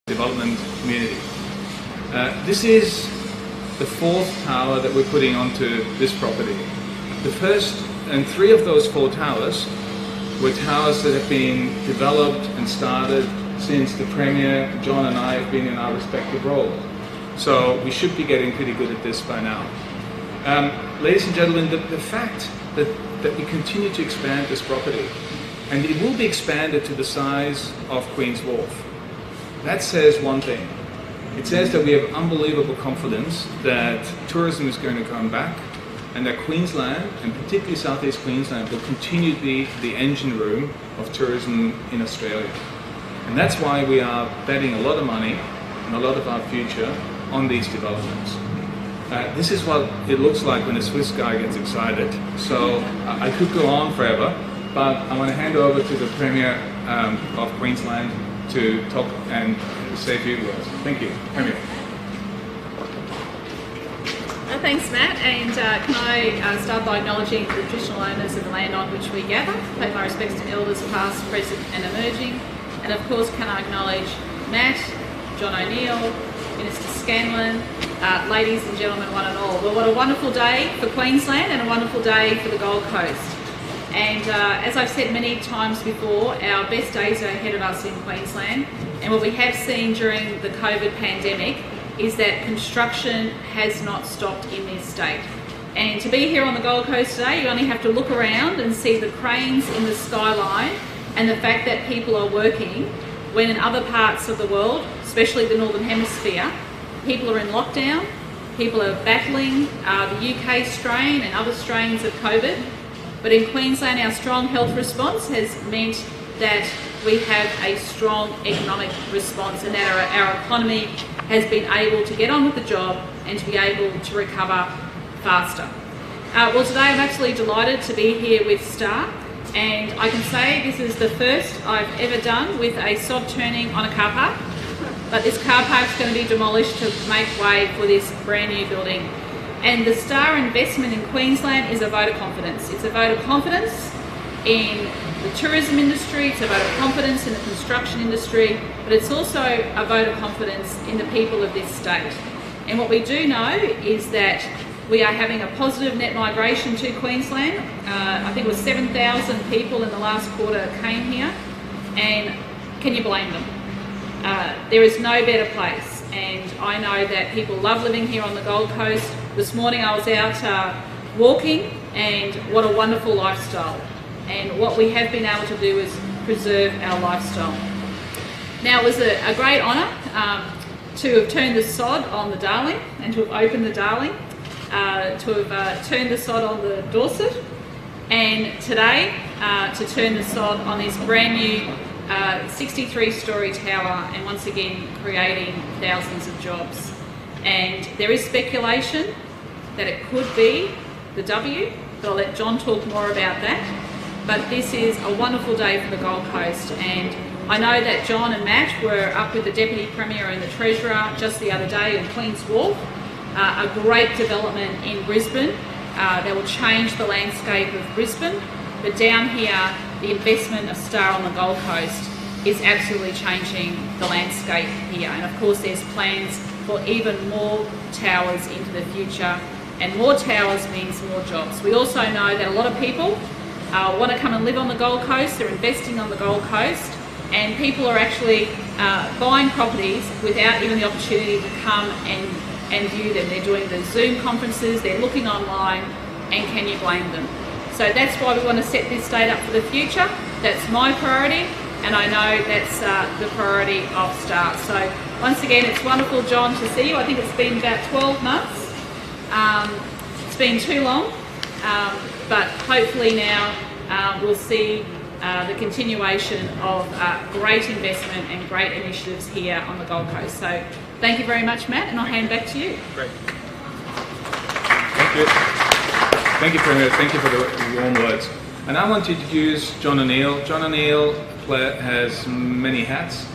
development community. This is the fourth tower that we're putting onto this property. The first and three of those four towers were towers that have been developed and started since the Premier, John and I have been in our respective roles. So we should be getting pretty good at this by now. Ladies and gentlemen, the fact that we continue to expand this property, and it will be expanded to the size of Queen's Wharf, that says one thing. It says that we have unbelievable confidence that tourism is going to come back and that Queensland, and particularly Southeast Queensland, will continue to be the engine room of tourism in Australia. And that's why we are betting a lot of money and a lot of our future on these developments. This is what it looks like when a Swiss guy gets excited. So I could go on forever, but I want to hand over to the Premier of Queensland to talk and say a few words. Thank you, Premier. Thanks, Matt, and can I start by acknowledging the traditional owners of the land on which we gather, pay my respects to elders past, present and emerging, and of course can I acknowledge Matt, John O'Neill, Minister Scanlon, ladies and gentlemen one and all. Well, what a wonderful day for Queensland and a wonderful day for the Gold Coast. And as I've said many times before, our best days are ahead of us in Queensland, and what we have seen during the COVID pandemic is that construction has not stopped in this state. And to be here on the Gold Coast today, you only have to look around and see the cranes in the skyline and the fact that people are working when in other parts of the world, especially the Northern Hemisphere, people are in lockdown, people are battling the UK strain and other strains of COVID. But in Queensland, our strong health response has meant that we have a strong economic response and that our economy has been able to get on with the job and to be able to recover faster. Well, today I'm absolutely delighted to be here with Star, and I can say this is the first I've ever done with a sod turning on a car park, but this car park is going to be demolished to make way for this brand new building. And the Star investment in Queensland is a vote of confidence. It's a vote of confidence in the tourism industry, it's a vote of confidence in the construction industry, but it's also a vote of confidence in the people of this state. And what we do know is that we are having a positive net migration to Queensland. I think it was 7,000 people in the last quarter came here, and can you blame them? There is no better place, and I know that people love living here on the Gold Coast. This morning I was out walking, and what a wonderful lifestyle. And what we have been able to do is preserve our lifestyle. Now, it was a great honour to have turned the sod on the Darling and to have opened the Darling, to have turned the sod on the Dorset, and today to turn the sod on this brand new 63-storey tower, and once again creating thousands of jobs. And there is speculation that it could be the W, but I'll let John talk more about that. But this is a wonderful day for the Gold Coast, and I know that John and Matt were up with the Deputy Premier and the Treasurer just the other day in Queen's Wharf, a great development in Brisbane that will change the landscape of Brisbane. But down here, the investment of Star on the Gold Coast is absolutely changing the landscape here. And of course, there's plans for even more towers into the future, and more towers means more jobs. We also know that a lot of people want to come and live on the Gold Coast, they're investing on the Gold Coast, and people are actually buying properties without even the opportunity to come and view them. They're doing the Zoom conferences, they're looking online, and can you blame them? So that's why we want to set this state up for the future. That's my priority, and I know that's the priority of Star. So once again, it's wonderful, John, to see you. I think it's been about 12 months. It's been too long, but hopefully now we'll see the continuation of great investment and great initiatives here on the Gold Coast. So thank you very much, Matt, and I'll hand back to you. Great. Thank you. Thank you, Premier. Thank you for the warm words. And I want to introduce John O'Neill. John O'Neill has many hats.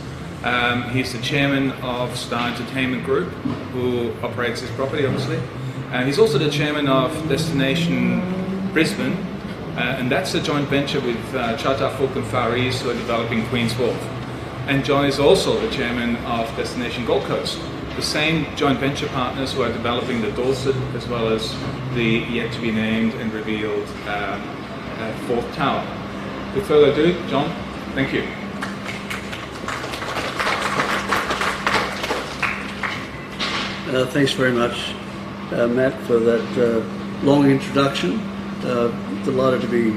He's the chairman of Star Entertainment Group, who operates this property, obviously. He's also the chairman of Destination Brisbane, and that's a joint venture with Charter Fulk and Far East, who are developing Queen's Wharf. And John is also the chairman of Destination Gold Coast, the same joint venture partners who are developing the Dorset as well as the yet to be named and revealed fourth tower. With further ado, John, thank you. Thanks very much, Matt, for that long introduction. Delighted to be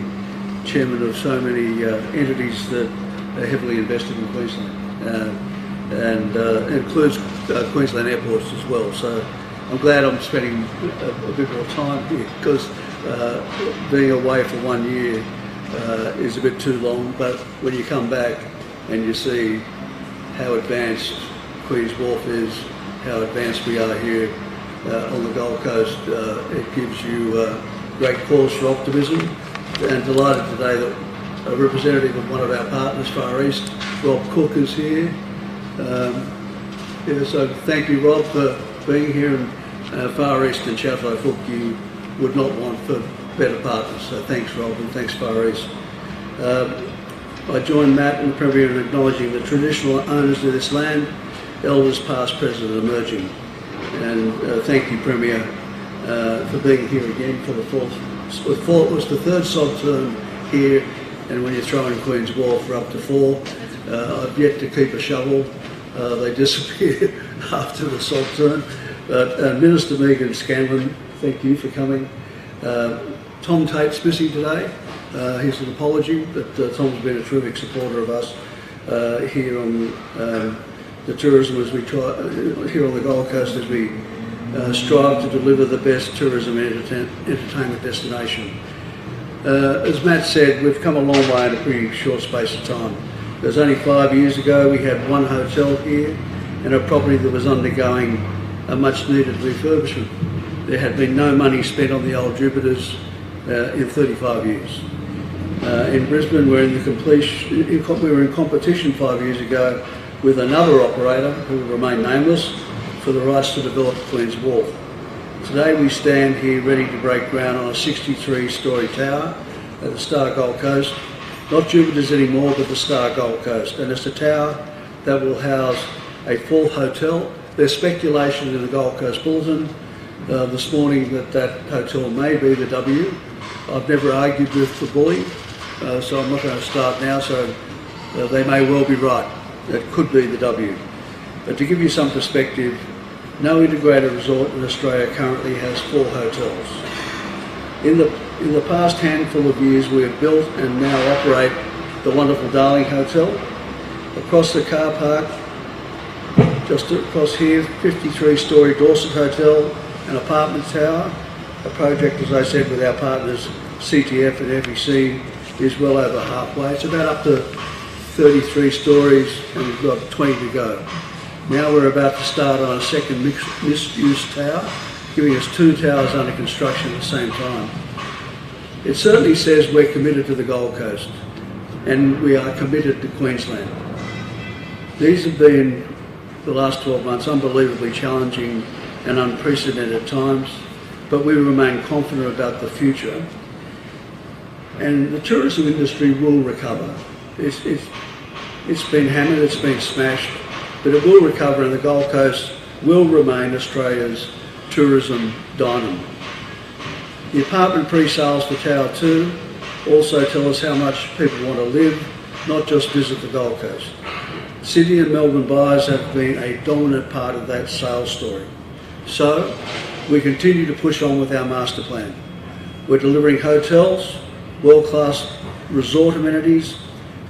chairman of so many entities that are heavily invested in Queensland, and includes Queensland airports as well. So I'm glad I'm spending a bit more time here, because being away for 1 year is a bit too long, but when you come back and you see how advanced Queen's Wharf is, how advanced we are here on the Gold Coast, it gives you great cause for optimism. And delighted today that a representative of one of our partners, Far East, Rob Cook, is here. So thank you, Rob, for being here. And Far East and Château Fook you would not want for better partners. So thanks, Rob, and thanks, Far East. I join Matt and the Premier in acknowledging the traditional owners of this land, elders past, present and emerging. And thank you, Premier, for being here again for the fourth. It was the third sod term here, and when you throw in Queen's Wharf, we're up to 4. I've yet to keep a shovel. They disappear after the sod term. But Minister Megan Scanlon, thank you for coming. Tom Tate's missing today. Here's an apology, but Tom's been a terrific supporter of us here on the tourism as we try here on the Gold Coast as we strive to deliver the best tourism and entertainment destination. As Matt said, we've come a long way in a pretty short space of time. It was only 5 years ago we had one hotel here and a property that was undergoing a much needed refurbishment. There had been no money spent on the old Jupiters in 35 years. In Brisbane, we were in competition 5 years ago with another operator who will remain nameless for the rights to develop Queen's Wharf. Today we stand here ready to break ground on a 63-storey tower at the Star Gold Coast. Not Jupiters anymore, but the Star Gold Coast. And it's a tower that will house a full hotel. There's speculation in the Gold Coast Bulletin this morning that that hotel may be the W. I've never argued with the bully, so I'm not going to start now, so they may well be right. It could be the W. But to give you some perspective, no integrated resort in Australia currently has 4 hotels. In the past handful of years, we have built and now operate the wonderful Darling Hotel. Across the car park, just across here, 53-storey Dorset Hotel, an apartment tower. A project, as I said, with our partners CTF and FEC is well over halfway. It's about up to 33 stories and we've got 20 to go. Now we're about to start on a second mixed-use tower, giving us 2 towers under construction at the same time. It certainly says we're committed to the Gold Coast and we are committed to Queensland. These have been, the last 12 months, unbelievably challenging and unprecedented times, but we remain confident about the future. And the tourism industry will recover. It's been hammered, it's been smashed, but it will recover and the Gold Coast will remain Australia's tourism diamond. The apartment pre-sales for Tower 2 also tell us how much people want to live, not just visit the Gold Coast. Sydney and Melbourne buyers have been a dominant part of that sales story. So, we continue to push on with our master plan. We're delivering hotels, world-class resort amenities,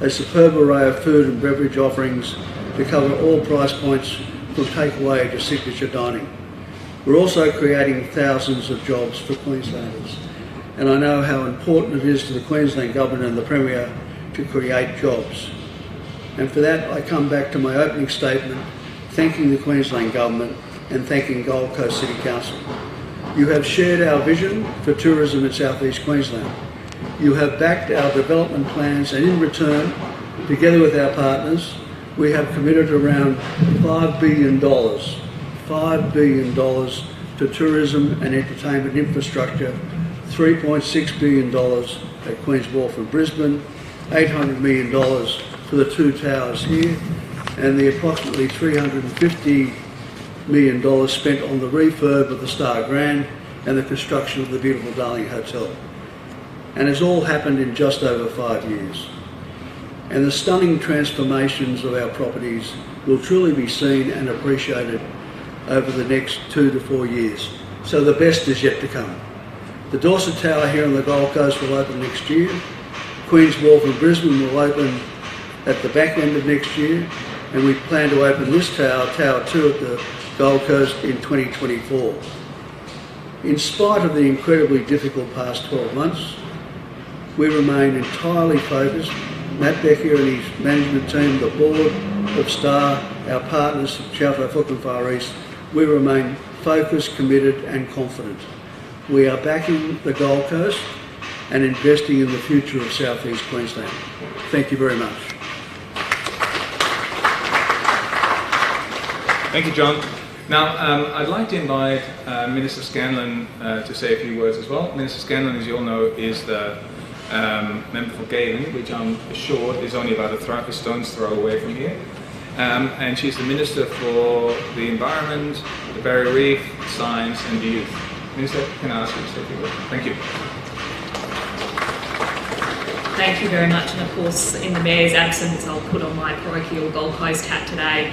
a superb array of food and beverage offerings to cover all price points from takeaway to signature dining. We're also creating thousands of jobs for Queenslanders. And I know how important it is to the Queensland Government and the Premier to create jobs. And for that, I come back to my opening statement, thanking the Queensland Government and thanking Gold Coast City Council. You have shared our vision for tourism in South East Queensland. You have backed our development plans and in return, together with our partners, we have committed around $5 billion to tourism and entertainment infrastructure, $3.6 billion at Queen's Wharf in Brisbane, $800 million for the 2 towers here, and the approximately $350 million spent on the refurb of the Star Grand and the construction of the beautiful Darling Hotel. And it's all happened in just over 5 years. And the stunning transformations of our properties will truly be seen and appreciated over the next 2 to 4 years. So the best is yet to come. The Dorset Tower here on the Gold Coast will open next year. Queen's Wharf in Brisbane will open at the back end of next year, and we plan to open this tower, Tower 2 at the Gold Coast in 2024. In spite of the incredibly difficult past 12 months, we remain entirely focused. Matt Becker and his management team, the board of Star, our partners, Shelter Foot and Far East, we remain focused, committed and confident. We are backing the Gold Coast and investing in the future of South East Queensland. Thank you very much. Thank you, John. Now, I'd like to invite Minister Scanlon to say a few words as well. Minister Scanlon, as you all know, is the member for Galen, which I'm assured is only about a stone's throw away from here. And she's the Minister for the Environment, the Barrier Reef, Science and the Youth. Minister, can I ask you to say a few words? Thank you. Thank you very much, and of course in the Mayor's absence I'll put on my parochial Gold Coast hat today.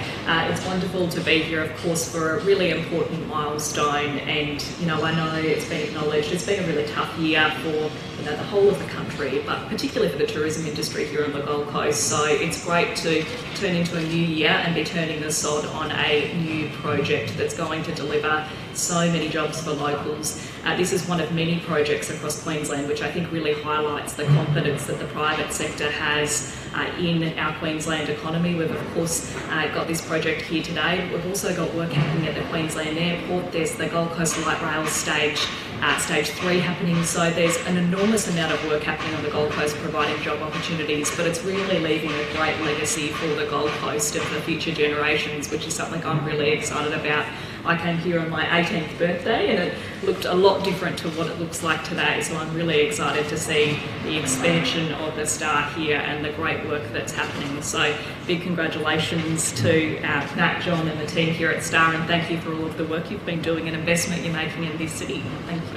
It's wonderful to be here, of course, for a really important milestone, and I know it's been acknowledged, it's been a really tough year for the whole of the country, but particularly for the tourism industry here on the Gold Coast. So it's great to turn into a new year and be turning the sod on a new project that's going to deliver so many jobs for locals. This is one of many projects across Queensland which I think really highlights the confidence that the private sector has in our Queensland economy. We've of course got this project here today. We've also got work happening at the Queensland Airport. There's the Gold Coast Light Rail Stage 3 happening, so there's an enormous amount of work happening on the Gold Coast providing job opportunities, but it's really leaving a great legacy for the Gold Coast and for future generations, which is something I'm really excited about. I came here on my 18th birthday and it looked a lot different to what it looks like today, so I'm really excited to see the expansion of the Star here and the great work that's happening. So big congratulations to Matt, John and the team here at Star, and thank you for all of the work you've been doing and investment you're making in this city. Thank you.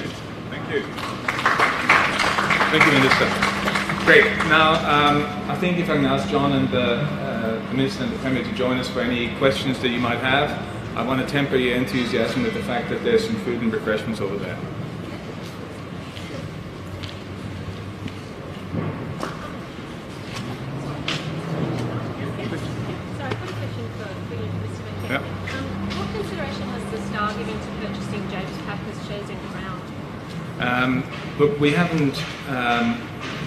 Thank you. Thank you, Minister. Great. Now, I think if I can ask John and the Minister and the Premier to join us for any questions that you might have. I want to temper your enthusiasm with the fact that there's some food and refreshments over there. So I've got a question for you, Mr. Becker. Yeah. What consideration has the Star given to purchasing James Papa's shares in Crown? Look, we haven't,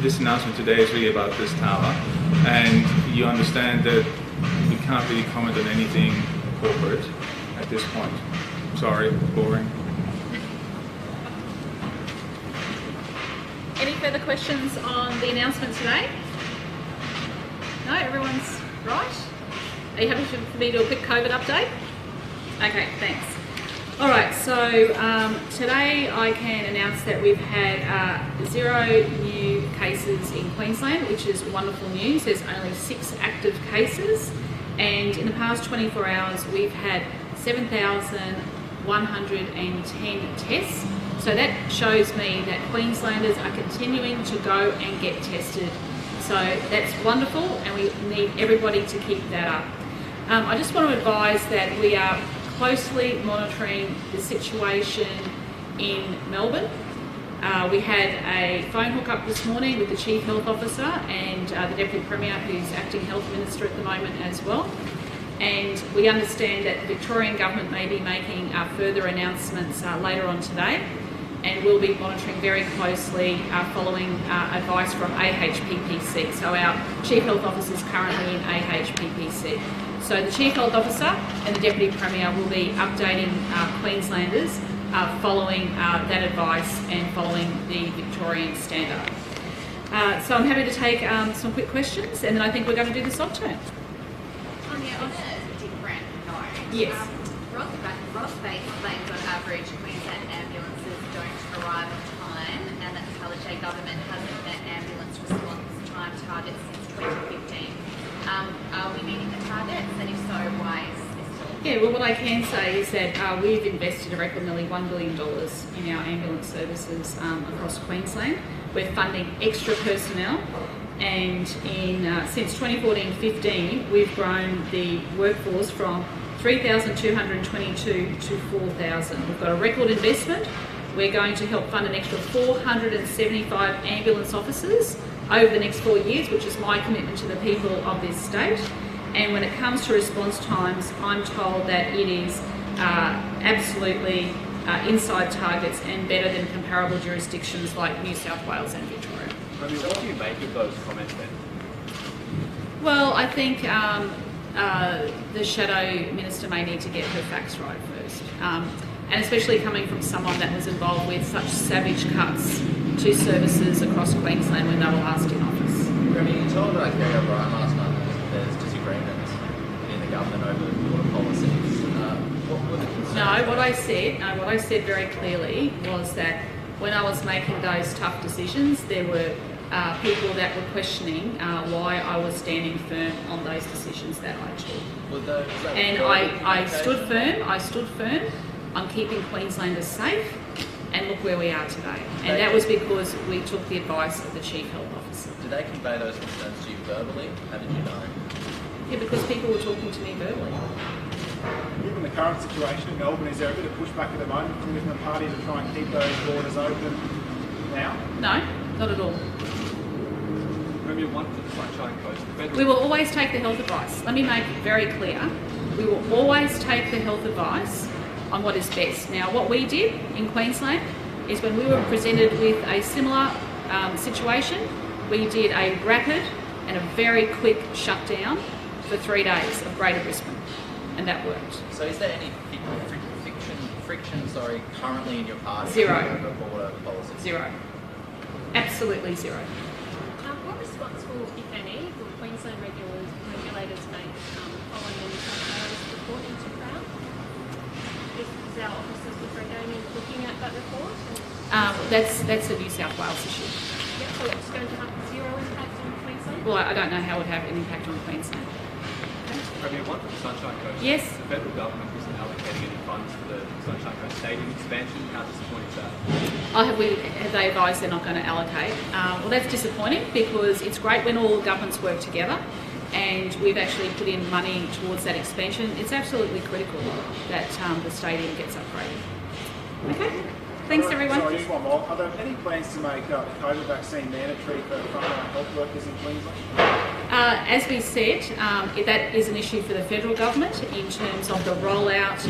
this announcement today is really about this tower, and you understand that we can't really comment on anything corporate at this point. Sorry, boring. Any further questions on the announcement today? No, everyone's right? Are you happy for me to do a quick COVID update? Okay, thanks. All right, so today I can announce that we've had 0 new cases in Queensland, which is wonderful news. There's only 6 active cases, and in the past 24 hours we've had 7,110 tests. So that shows me that Queenslanders are continuing to go and get tested. So that's wonderful, and we need everybody to keep that up. I just want to advise that we are closely monitoring the situation in Melbourne. We had a phone hook-up this morning with the Chief Health Officer and the Deputy Premier, who's Acting Health Minister at the moment as well. And we understand that the Victorian Government may be making further announcements later on today, and we'll be monitoring very closely following advice from AHPPC. So our Chief Health Officer is currently in AHPPC. So the Chief Health Officer and the Deputy Premier will be updating Queenslanders following that advice and following the Victorian standard. So I'm happy to take some quick questions, and then I think we're going to do the sod turn. On a different note, Yes. Ross Bates claims on average Queensland ambulances don't arrive on time, and that the Palaszczuk government hasn't met ambulance response time targets since 2015. Are we meeting the targets? And if Yeah, well, what I can say is that we've invested a record nearly $1 billion in our ambulance services across Queensland. We're funding extra personnel, and since 2014-15, we've grown the workforce from 3,222 to 4,000. We've got a record investment. We're going to help fund an extra 475 ambulance officers over the next 4 years, which is my commitment to the people of this state. And when it comes to response times, I'm told that it is absolutely inside targets and better than comparable jurisdictions like New South Wales and Victoria. I mean, what do you make of those comments then? Well, I think the Shadow Minister may need to get her facts right first. And especially coming from someone that was involved with such savage cuts to services across Queensland when they were last in office. I mean, you told Kerry O'Brien last night that there's disagreements in the government over water policies. What were the concerns? No, what I said very clearly was that when I was making those tough decisions, there were people that were questioning why I was standing firm on those decisions that I took. And I stood firm on keeping Queenslanders safe, and look where we are today. And that was because we took the advice of the Chief Health Officer. Did they convey those concerns to you verbally? How did you know? Yeah, because people were talking to me verbally. Given the current situation in Melbourne, is there a bit of pushback at the moment from within the party to try and keep those borders open now? No, not at all. Premier, one for the Sunshine Coast. We will always take the health advice. Let me make it very clear. We will always take the health advice on what is best. Now, what we did in Queensland is when we were presented with a similar situation, we did a rapid and a very quick shutdown for 3 days of Greater Brisbane, and that worked. So is there any friction currently in your party? Zero. Over border policies? Zero. Absolutely zero. What response will, if any, will Queensland regulators make following the New South Wales report into Crown? Is our officers with Regain looking at that report? That's a New South Wales issue. Yeah, so it's going to have zero impact on Queensland? Well, I don't know how it would have an impact on Queensland. Premier, one for the Sunshine Coast. Yes. The federal government isn't allocating any funds for the Sunshine Coast Stadium expansion. How disappointing is that? Have they advised they're not going to allocate? Well, that's disappointing because it's great when all governments work together, and we've actually put in money towards that expansion. It's absolutely critical that the stadium gets upgraded. Okay, thanks everyone. Sorry, just one more. Are there any plans to make the COVID vaccine mandatory for frontline health workers in Queensland? As we said, that is an issue for the federal government in terms of the rollout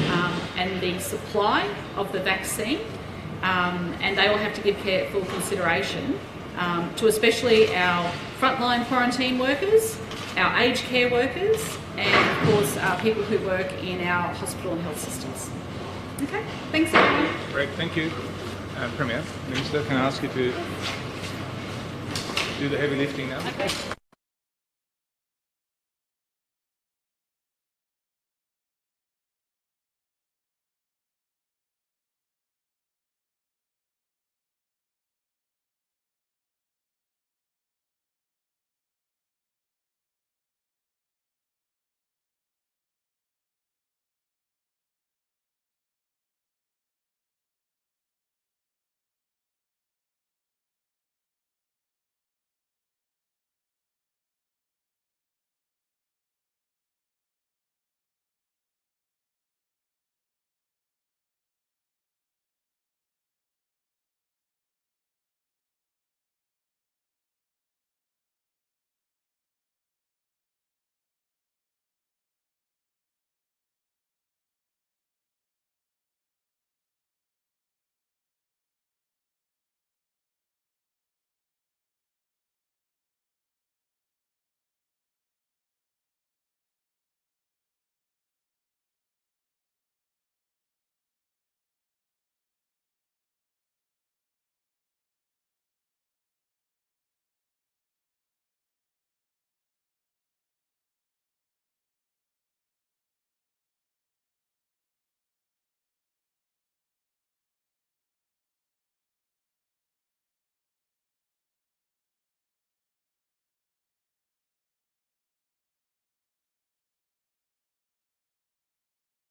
and the supply of the vaccine, and they will have to give careful consideration to especially our frontline quarantine workers, our aged care workers, and of course people who work in our hospital and health systems. Okay, thanks everyone. Great, thank you. Premier, Minister, can I ask you to do the heavy lifting now? Okay.